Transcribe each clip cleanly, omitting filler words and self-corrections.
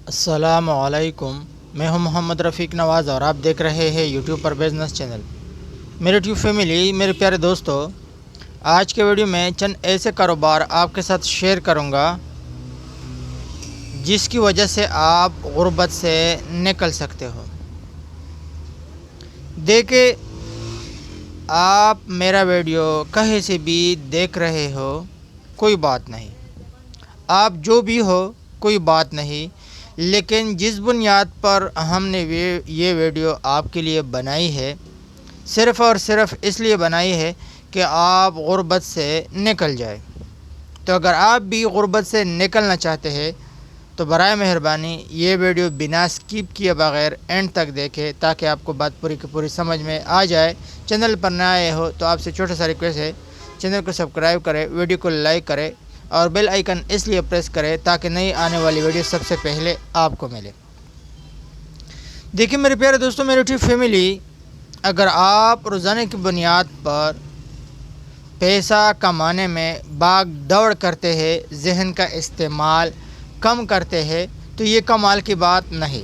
السلام علیکم، میں ہوں محمد رفیق نواز اور آپ دیکھ رہے ہیں یوٹیوب پر بزنس چینل۔ میرے ٹیوب فیملی، میرے پیارے دوستو، آج کے ویڈیو میں چند ایسے کاروبار آپ کے ساتھ شیئر کروں گا جس کی وجہ سے آپ غربت سے نکل سکتے ہو۔ دیکھیں، آپ میرا ویڈیو کہیں سے بھی دیکھ رہے ہو، کوئی بات نہیں، آپ جو بھی ہو کوئی بات نہیں، لیکن جس بنیاد پر ہم نے یہ ویڈیو آپ کے لیے بنائی ہے، صرف اور صرف اس لیے بنائی ہے کہ آپ غربت سے نکل جائے۔ تو اگر آپ بھی غربت سے نکلنا چاہتے ہیں تو برائے مہربانی یہ ویڈیو بنا سکپ کیے بغیر اینڈ تک دیکھیں تاکہ آپ کو بات پوری کی پوری سمجھ میں آ جائے۔ چینل پر نہ آئے ہو تو آپ سے چھوٹا سا ریکویسٹ ہے، چینل کو سبسکرائب کریں، ویڈیو کو لائک کریں اور بیل آئیکن اس لیے پریس کریں تاکہ نئی آنے والی ویڈیو سب سے پہلے آپ کو ملے۔ دیکھیں میرے پیارے دوستوں، میری یوٹیوب فیملی، اگر آپ روزانہ کی بنیاد پر پیسہ کمانے میں بھاگ دوڑ کرتے ہیں، ذہن کا استعمال کم کرتے ہیں، تو یہ کمال کی بات نہیں۔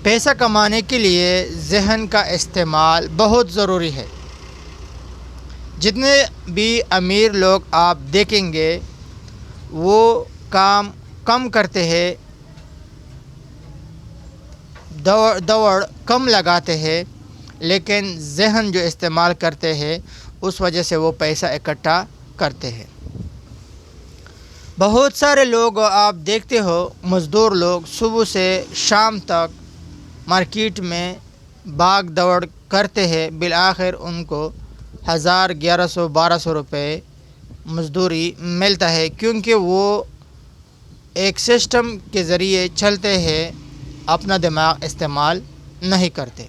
پیسہ کمانے کے لیے ذہن کا استعمال بہت ضروری ہے۔ جتنے بھی امیر لوگ آپ دیکھیں گے وہ کام کم کرتے ہیں، دوڑ کم لگاتے ہیں، لیکن ذہن جو استعمال کرتے ہیں اس وجہ سے وہ پیسہ اکٹھا کرتے ہیں۔ بہت سارے لوگ آپ دیکھتے ہو، مزدور لوگ صبح سے شام تک مارکیٹ میں بھاگ دوڑ کرتے ہیں، بالآخر ان کو 1000، 1100، 1200 روپے مزدوری ملتا ہے، کیونکہ وہ ایک سسٹم کے ذریعے چلتے ہیں، اپنا دماغ استعمال نہیں کرتے۔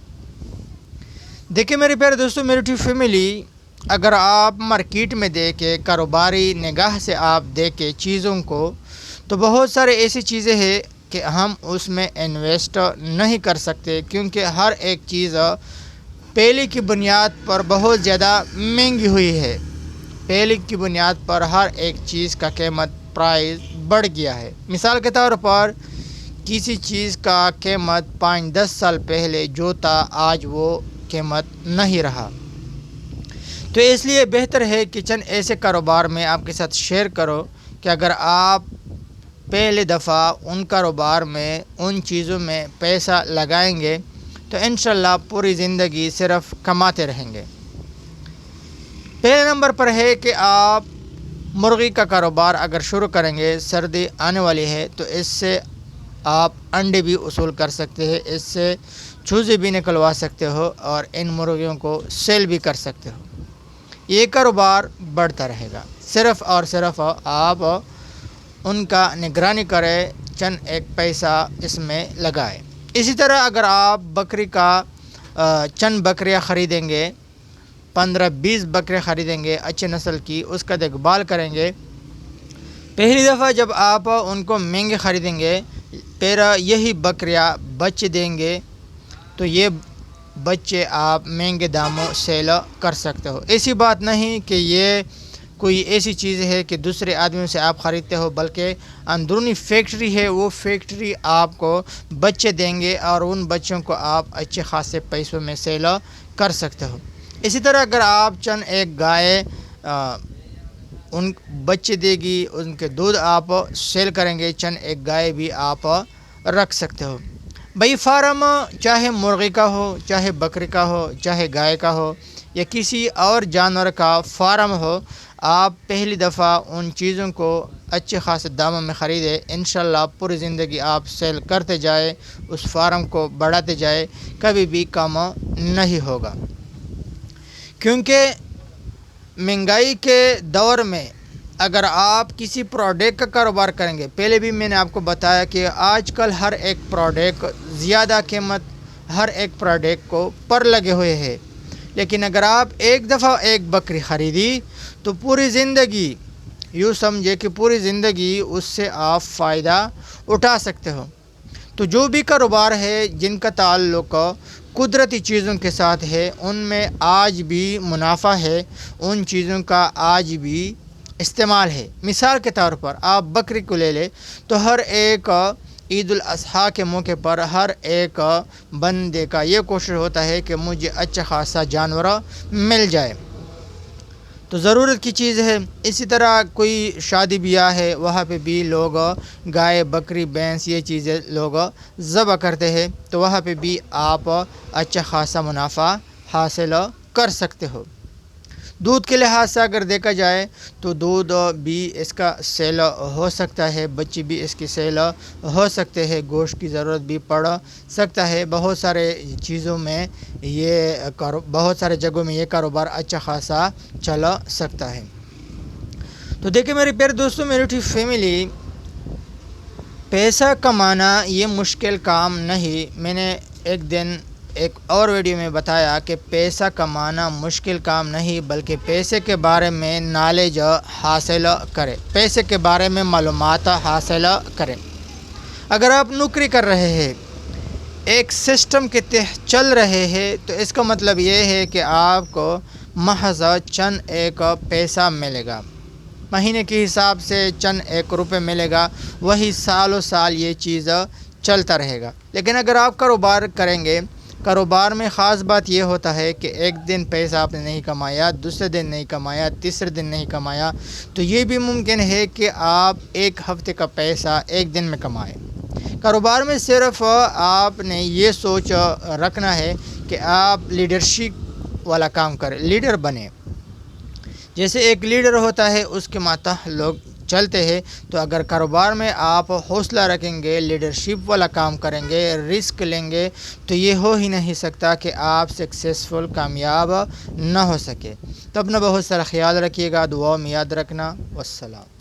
دیکھیں میرے پیارے دوستوں، میری یوٹیوب فیملی، اگر آپ مارکیٹ میں دیکھیں، کاروباری نگاہ سے آپ دیکھیں چیزوں کو، تو بہت سارے ایسی چیزیں ہیں کہ ہم اس میں انویسٹ نہیں کر سکتے، کیونکہ ہر ایک چیز پہلے کی بنیاد پر بہت زیادہ مہنگی ہوئی ہے۔ پہلے کی بنیاد پر ہر ایک چیز کا قیمت، پرائز بڑھ گیا ہے۔ مثال کے طور پر کسی چیز کا قیمت 5-10 سال پہلے جو تھا، آج وہ قیمت نہیں رہا۔ تو اس لیے بہتر ہے کہ چند ایسے کاروبار میں آپ کے ساتھ شیئر کرو کہ اگر آپ پہلے دفعہ ان کاروبار میں، ان چیزوں میں پیسہ لگائیں گے تو انشاءاللہ پوری زندگی صرف کماتے رہیں گے۔ پہلے نمبر پر ہے کہ آپ مرغی کا کاروبار اگر شروع کریں گے، سردی آنے والی ہے تو اس سے آپ انڈے بھی اصول کر سکتے ہیں، اس سے چوزے بھی نکلوا سکتے ہو اور ان مرغیوں کو سیل بھی کر سکتے ہو۔ یہ کاروبار بڑھتا رہے گا، صرف اور صرف آپ ان کا نگرانی کریں، چند ایک پیسہ اس میں لگائیں۔ اسی طرح اگر آپ بکری کا چند بکریاں خریدیں گے، 15-20 بکرے خریدیں گے اچھے نسل کی، اس کا دیکھ بھال کریں گے، پہلی دفعہ جب آپ ان کو مہنگے خریدیں گے، پھر یہی بکریاں بچے دیں گے تو یہ بچے آپ مہنگے داموں سیل کر سکتے ہو۔ ایسی بات نہیں کہ یہ کوئی ایسی چیز ہے کہ دوسرے آدمیوں سے آپ خریدتے ہو، بلکہ اندرونی فیکٹری ہے، وہ فیکٹری آپ کو بچے دیں گے اور ان بچوں کو آپ اچھے خاصے پیسوں میں سیل کر سکتے ہو۔ اسی طرح اگر آپ چند ایک گائے ان بچے دے گی، ان کے دودھ آپ سیل کریں گے، چند ایک گائے بھی آپ رکھ سکتے ہو۔ بھئی فارم چاہے مرغی کا ہو، چاہے بکری کا ہو، چاہے گائے کا ہو یا کسی اور جانور کا فارم ہو، آپ پہلی دفعہ ان چیزوں کو اچھے خاصے داموں میں خریدیں، انشاءاللہ پوری زندگی آپ سیل کرتے جائیں، اس فارم کو بڑھاتے جائیں، کبھی بھی کم نہیں ہوگا۔ کیونکہ مہنگائی کے دور میں اگر آپ کسی پروڈکٹ کا کاروبار کریں گے، پہلے بھی میں نے آپ کو بتایا کہ آج کل ہر ایک پروڈکٹ زیادہ قیمت ہر ایک پروڈکٹ کو پر لگے ہوئے ہیں، لیکن اگر آپ ایک دفعہ ایک بکری خریدی تو پوری زندگی، یوں سمجھے کہ پوری زندگی اس سے آپ فائدہ اٹھا سکتے ہو۔ تو جو بھی کاروبار ہے جن کا تعلق قدرتی چیزوں کے ساتھ ہے، ان میں آج بھی منافع ہے، ان چیزوں کا آج بھی استعمال ہے۔ مثال کے طور پر آپ بکری کو لے لیں تو ہر ایک عید الاضحیٰ کے موقع پر ہر ایک بندے کا یہ کوشش ہوتا ہے کہ مجھے اچھا خاصا جانور مل جائے، تو ضرورت کی چیز ہے۔ اسی طرح کوئی شادی بیاہ ہے، وہاں پہ بھی لوگ گائے، بکری، بھینس یہ چیزیں لوگ ذبح کرتے ہیں، تو وہاں پہ بھی آپ اچھا خاصا منافع حاصل کر سکتے ہو۔ دودھ کے لحاظ سے اگر دیکھا جائے تو دودھ بھی اس کا سیل ہو سکتا ہے، بچی بھی اس کی سیل ہو سکتے ہیں، گوشت کی ضرورت بھی پڑ سکتا ہے۔ بہت سارے چیزوں میں بہت سارے جگہوں میں یہ کاروبار اچھا خاصا چل سکتا ہے۔ تو دیکھیں میرے پیارے دوستوں، میری فیملی، پیسہ کمانا یہ مشکل کام نہیں۔ میں نے ایک دن ایک اور ویڈیو میں بتایا کہ پیسہ کمانا مشکل کام نہیں، بلکہ پیسے کے بارے میں نالج حاصل کرے، پیسے کے بارے میں معلومات حاصل کرے۔ اگر آپ نوکری کر رہے ہیں، ایک سسٹم کے تحت چل رہے ہیں، تو اس کا مطلب یہ ہے کہ آپ کو محض چند ایک پیسہ ملے گا، مہینے کے حساب سے چند ایک روپے ملے گا، وہی سالوں سال یہ چیز چلتا رہے گا۔ لیکن اگر آپ کاروبار کریں گے، کاروبار میں خاص بات یہ ہوتا ہے کہ ایک دن پیسہ آپ نے نہیں کمایا، دوسرے دن نہیں کمایا، تیسرے دن نہیں کمایا، تو یہ بھی ممکن ہے کہ آپ ایک ہفتے کا پیسہ ایک دن میں کمائیں۔ کاروبار میں صرف آپ نے یہ سوچ رکھنا ہے کہ آپ لیڈرشپ والا کام کریں، لیڈر بنیں۔ جیسے ایک لیڈر ہوتا ہے، اس کے ماتحت لوگ چلتے ہیں، تو اگر کاروبار میں آپ حوصلہ رکھیں گے، لیڈرشپ والا کام کریں گے، رسک لیں گے، تو یہ ہو ہی نہیں سکتا کہ آپ سکسیسفل، کامیاب نہ ہو سکے۔ تو اپنا بہت سارا خیال رکھیے گا، دعاؤں میں یاد رکھنا۔ والسلام۔